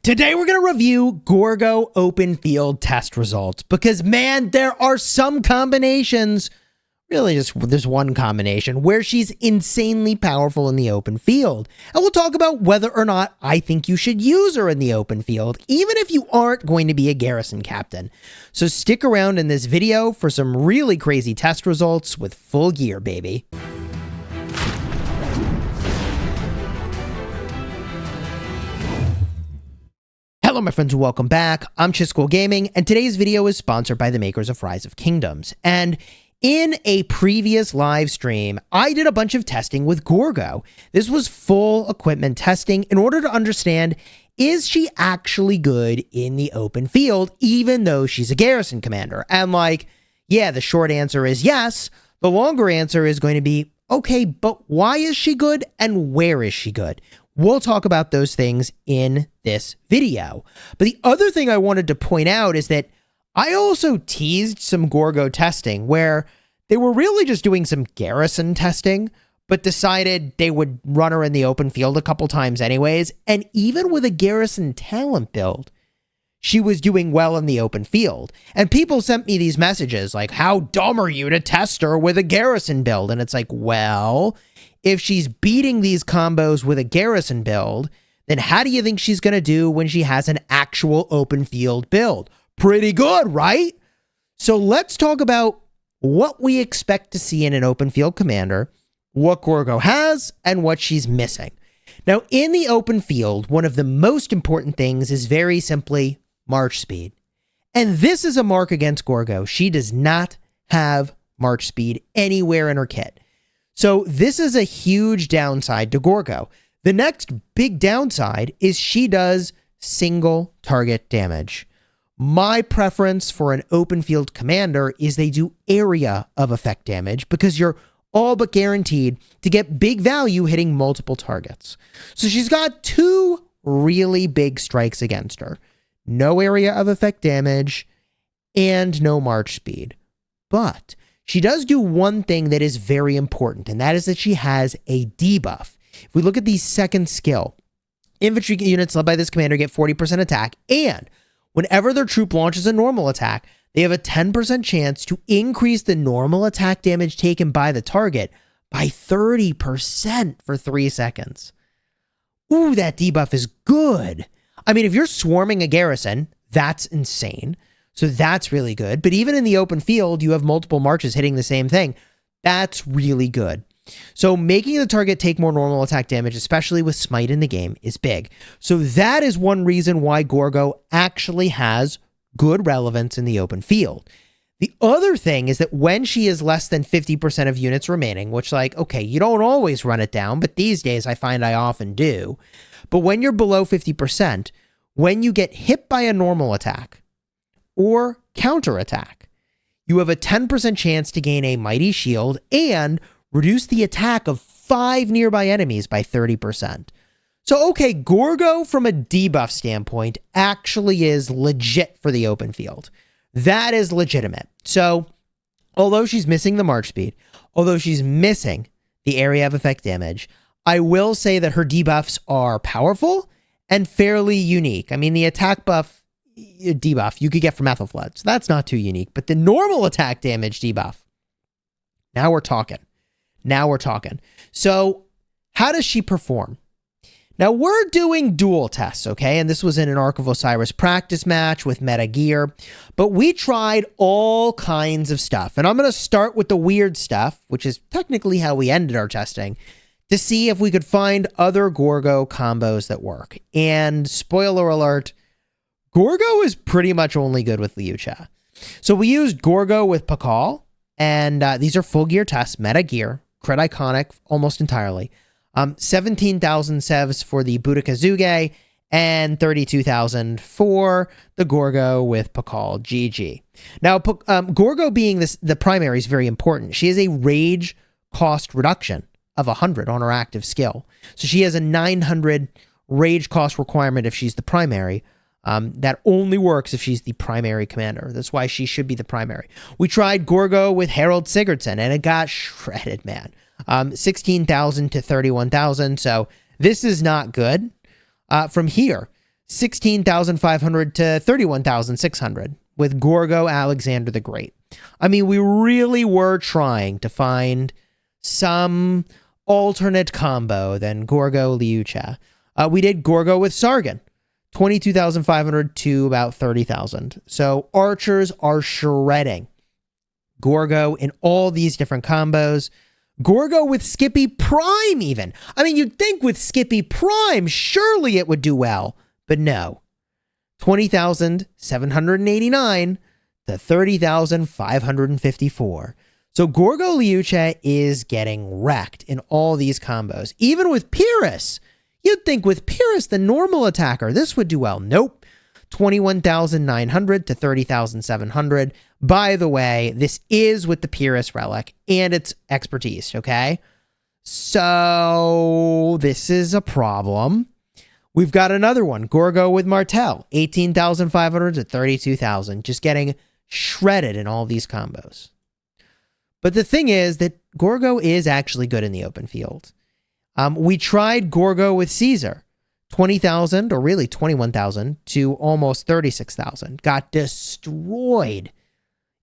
Today we're going to review Gorgo Open Field test results because, man, there are some combinations, really just there's one combination, where she's insanely powerful in the open field. And we'll talk about whether or not I think you should use her in the open field, even if you aren't going to be a garrison captain. So stick around in this video for some really crazy test results with full gear, baby. Hello my friends and welcome back. I'm Chisgule Gaming, and today's video is sponsored by the makers of Rise of Kingdoms. And in a previous live stream, I did a bunch of testing with Gorgo. This was full equipment testing in order to understand, is she actually good in the open field, even though she's a garrison commander? And yeah, the short answer is yes. The longer answer is going to be, okay, but why is she good and where is she good? We'll talk about those things in this video. But the other thing I wanted to point out is that I also teased some Gorgo testing where they were really just doing some garrison testing, but decided they would run her in the open field a couple times anyways. And even with a garrison talent build, she was doing well in the open field. And people sent me these messages like, how dumb are you to test her with a garrison build? And it's like, well, if she's beating these combos with a garrison build, then how do you think she's going to do when she has an actual open field build? Pretty good, right? So let's talk about what we expect to see in an open field commander, what Gorgo has, and what she's missing. Now, in the open field, one of the most important things is very simply march speed. And this is a mark against Gorgo. She does not have march speed anywhere in her kit. So this is a huge downside to Gorgo. The next big downside is she does single target damage. My preference for an open field commander is they do area of effect damage because you're all but guaranteed to get big value hitting multiple targets. So she's got two really big strikes against her. No area of effect damage and no march speed. But she does do one thing that is very important, and that is that she has a debuff. If we look at the second skill, infantry units led by this commander get 40% attack, and whenever their troop launches a normal attack, they have a 10% chance to increase the normal attack damage taken by the target by 30% for 3 seconds. Ooh, that debuff is good. I mean, if you're swarming a garrison, that's insane. So that's really good. But even in the open field, you have multiple marches hitting the same thing. That's really good. So making the target take more normal attack damage, especially with Smite in the game, is big. So that is one reason why Gorgo actually has good relevance in the open field. The other thing is that when she is less than 50% of units remaining, which okay, you don't always run it down, but these days I find I often do. But when you're below 50%, when you get hit by a normal attack or counterattack, you have a 10% chance to gain a mighty shield and reduce the attack of 5 nearby enemies by 30%. So, okay, Gorgo from a debuff standpoint actually is legit for the open field. That is legitimate. So, although she's missing the march speed, although she's missing the area of effect damage, I will say that her debuffs are powerful and fairly unique. I mean, the attack debuff you could get from Ethelflaed, so that's not too unique. But the normal attack damage debuff, now we're talking. So how does she perform? Now we're doing duel tests, okay? And this was in an Ark of Osiris practice match with meta gear, but we tried all kinds of stuff. And I'm going to start with the weird stuff, which is technically how we ended our testing, to see if we could find other Gorgo combos that work. And spoiler alert, Gorgo is pretty much only good with Liucha. So we used Gorgo with Pakal, and these are full gear tests, meta gear, crit iconic almost entirely. 17,000 sevs for the Budakazuge and 32,000 for the Gorgo with Pakal GG. Now, Gorgo being the primary is very important. She has a rage cost reduction of 100 on her active skill. So she has a 900 rage cost requirement if she's the primary. That only works if she's the primary commander. That's why she should be the primary. We tried Gorgo with Harold Sigurdsson, and it got shredded, man. 16,000 to 31,000. So this is not good. From here, 16,500 to 31,600 with Gorgo Alexander the Great. I mean, we really were trying to find some alternate combo than Gorgo Liucha. We did Gorgo with Sargon, 22,500 to about 30,000. So archers are shredding Gorgo in all these different combos. Gorgo with Skippy Prime even. I mean, you'd think with Skippy Prime, surely it would do well. But no. 20,789 to 30,554. So Gorgo Liucha is getting wrecked in all these combos. Even with Pyrrhus. You'd think with Pyrrhus, the normal attacker, this would do well. Nope. 21,900 to 30,700. By the way, this is with the Pyrrhus relic and its expertise, okay? So this is a problem. We've got another one, Gorgo with Martel, 18,500 to 32,000, just getting shredded in all these combos. But the thing is that Gorgo is actually good in the open field. We tried Gorgo with Caesar, 20,000 or really 21,000 to almost 36,000. Got destroyed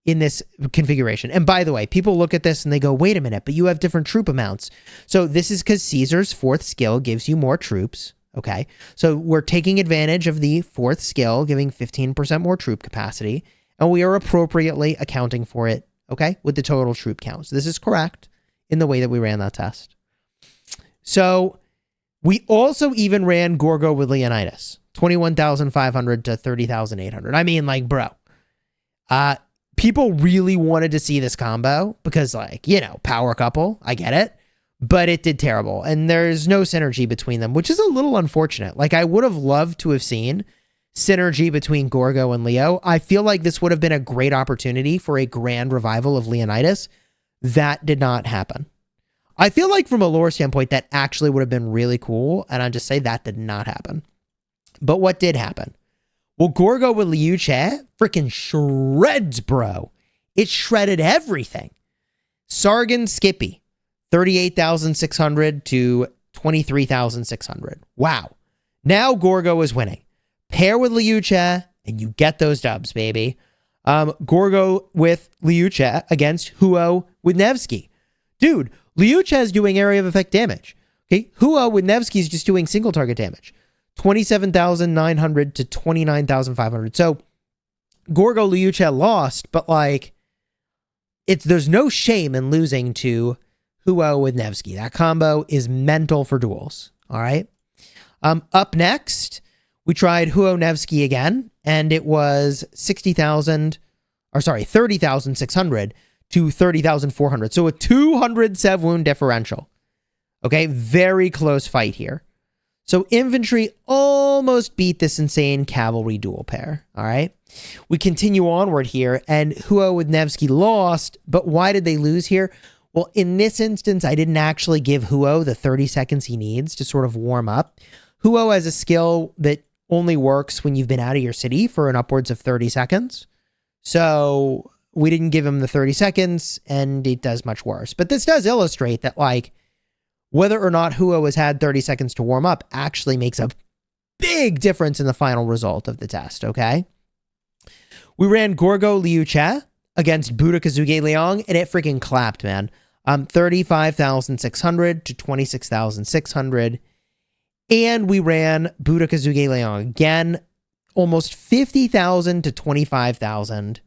in this configuration. And by the way, people look at this and they go, wait a minute, but you have different troop amounts. So this is because Caesar's 4th skill gives you more troops. Okay, so we're taking advantage of the 4th skill, giving 15% more troop capacity, and we are appropriately accounting for it, okay, with the total troop count. So this is correct in the way that we ran that test. So we also even ran Gorgo with Leonidas, 21,500 to 30,800. I mean, like, bro, people really wanted to see this combo because, like, you know, power couple, I get it. But it did terrible, and there's no synergy between them, which is a little unfortunate. Like, I would have loved to have seen synergy between Gorgo and Leo. I feel like this would have been a great opportunity for a grand revival of Leonidas. That did not happen. I feel like from a lore standpoint, that actually would have been really cool, and I'll just say that did not happen. But what did happen? Well, Gorgo with Liu Che freaking shreds, bro. It shredded everything. Sargon Skippy. 38,600 to 23,600. Wow. Now Gorgo is winning. Pair with Liu Che, and you get those dubs, baby. Gorgo with Liu Che against Huo with Nevsky. Dude, Liu Che is doing area of effect damage. Okay, Huo with Nevsky is just doing single target damage. 27,900 to 29,500. So Gorgo Liu Che lost, but like, there's no shame in losing to Huo with Nevsky. That combo is mental for duels. All right. Up next, we tried Huo Nevsky again, and it was 30,600 to 30,400. So a 200 sev wound differential. Okay, very close fight here. So infantry almost beat this insane cavalry duel pair. All right. We continue onward here, and Huo with Nevsky lost, but why did they lose here? Well, in this instance, I didn't actually give Huo the 30 seconds he needs to sort of warm up. Huo has a skill that only works when you've been out of your city for an upwards of 30 seconds. So we didn't give him the 30 seconds, and it does much worse. But this does illustrate that, like, whether or not Huo has had 30 seconds to warm up actually makes a big difference in the final result of the test, okay? We ran Gorgo Liu Che against Buddha Kazuge Liang, and it freaking clapped, man. 35,600 to 26,600. And we ran Buddha Kazuge Liang again, almost 50,000 to 25,000.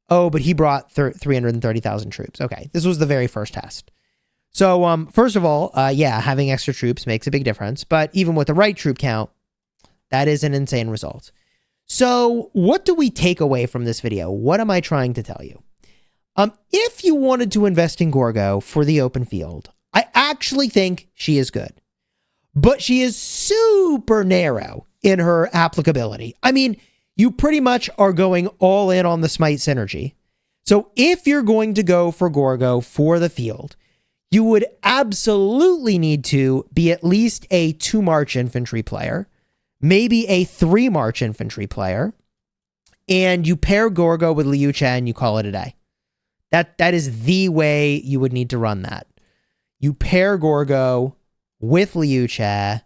Oh, but he brought 330,000 troops. Okay, this was the very first test. So, first of all, yeah, having extra troops makes a big difference. But even with the right troop count, that is an insane result. So, what do we take away from this video? What am I trying to tell you? If you wanted to invest in Gorgo for the open field, I actually think she is good. But she is super narrow in her applicability. I mean, you pretty much are going all in on the Smite synergy. So if you're going to go for Gorgo for the field, you would absolutely need to be at least a 2-march infantry player, maybe a 3-march infantry player, and you pair Gorgo with Liu Che and you call it a day. That is the way you would need to run that. You pair Gorgo with Liu Che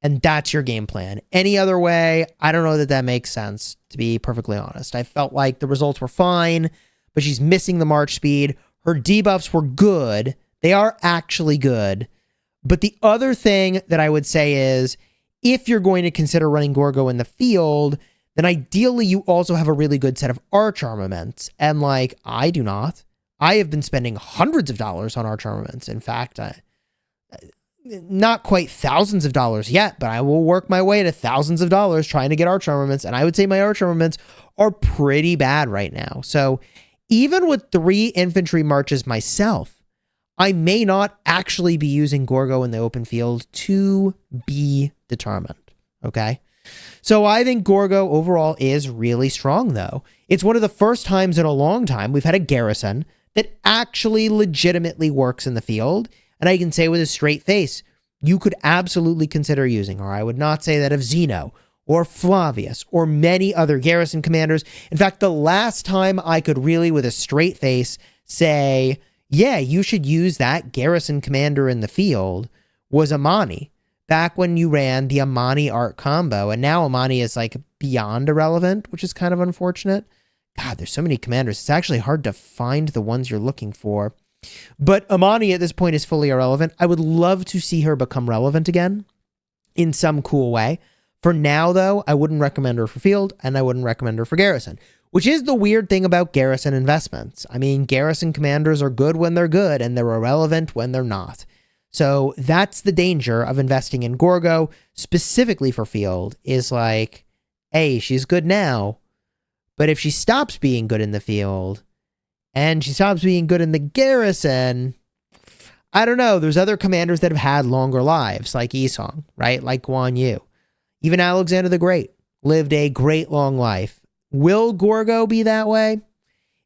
and that's your game plan. Any other way, I don't know that that makes sense, to be perfectly honest. I felt like the results were fine, but she's missing the March speed. Her debuffs were good. They are actually good. But the other thing that I would say is, if you're going to consider running Gorgo in the field, then ideally you also have a really good set of arch armaments. And like, I do not. I have been spending hundreds of dollars on arch armaments. In fact, not quite thousands of dollars yet, but I will work my way to thousands of dollars trying to get arch armaments. And I would say my arch armaments are pretty bad right now. So even with 3 infantry marches myself, I may not actually be using Gorgo in the open field, to be determined. Okay. So I think Gorgo overall is really strong, though. It's one of the first times in a long time we've had a garrison that actually legitimately works in the field. And I can say with a straight face, you could absolutely consider using her. I would not say that of Zeno or Flavius or many other garrison commanders. In fact, the last time I could really with a straight face say, yeah, you should use that garrison commander in the field was Amani. Back when you ran the Amani art combo, and now Amani is like beyond irrelevant, which is kind of unfortunate. God, there's so many commanders. It's actually hard to find the ones you're looking for. But Amani at this point is fully irrelevant. I would love to see her become relevant again in some cool way. For now, though, I wouldn't recommend her for field, and I wouldn't recommend her for garrison, which is the weird thing about garrison investments. I mean, garrison commanders are good when they're good, and they're irrelevant when they're not. So that's the danger of investing in Gorgo, specifically for field, is like, hey, she's good now, but if she stops being good in the field, and she stops being good in the garrison, I don't know. There's other commanders that have had longer lives, like Isong, right? Like Guan Yu. Even Alexander the Great lived a great long life. Will Gorgo be that way?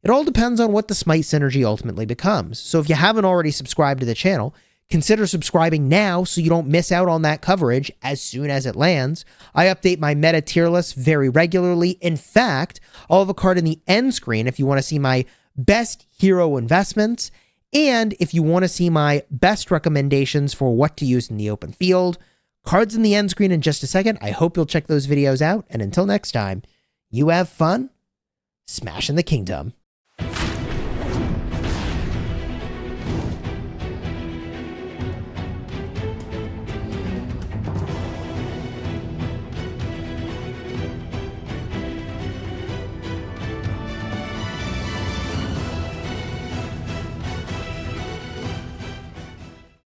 It all depends on what the Smite synergy ultimately becomes. So if you haven't already subscribed to the channel, consider subscribing now so you don't miss out on that coverage as soon as it lands. I update my meta tier list very regularly. In fact, I'll have a card in the end screen if you want to see my best hero investments, and if you want to see my best recommendations for what to use in the open field. Cards in the end screen in just a second. I hope you'll check those videos out, and until next time, you have fun smashing the kingdom.